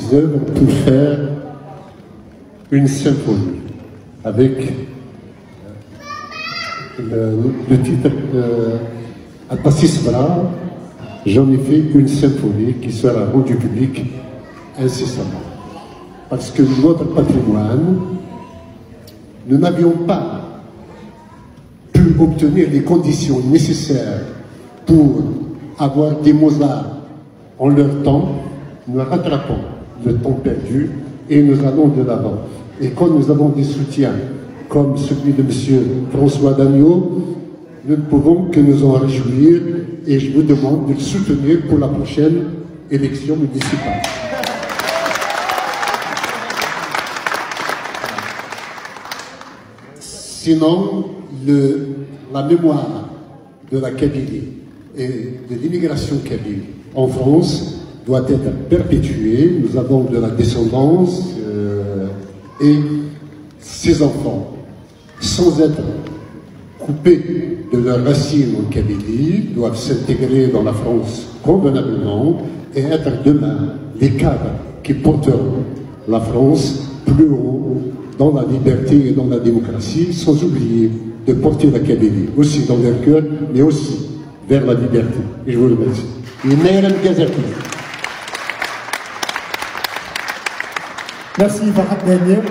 des œuvres pour faire une symphonie avec le titre Al-Passis Bra. J'en ai fait une symphonie qui sera rendue publique incessamment. Parce que notre patrimoine, nous n'avions pas pu obtenir les conditions nécessaires pour avoir des Mozart en leur temps. Nous rattrapons le temps perdu et nous allons de l'avant. Et quand nous avons des soutiens comme celui de M. François Dagneau, nous ne pouvons que nous en réjouir et je vous demande de le soutenir pour la prochaine élection municipale. Sinon, la mémoire de la Kabylie et de l'immigration kabyle en France doit être perpétuée. Nous avons de la descendance et ces enfants, sans être coupés de leurs racines en Kabylie, doivent s'intégrer dans la France convenablement et être demain les cadres qui porteront la France plus haut dans la liberté et dans la démocratie, sans oublier de porter la Kabylie aussi dans leur cœur, mais aussi vers la liberté. Et je vous remercie. Merci, Farhad Daniel.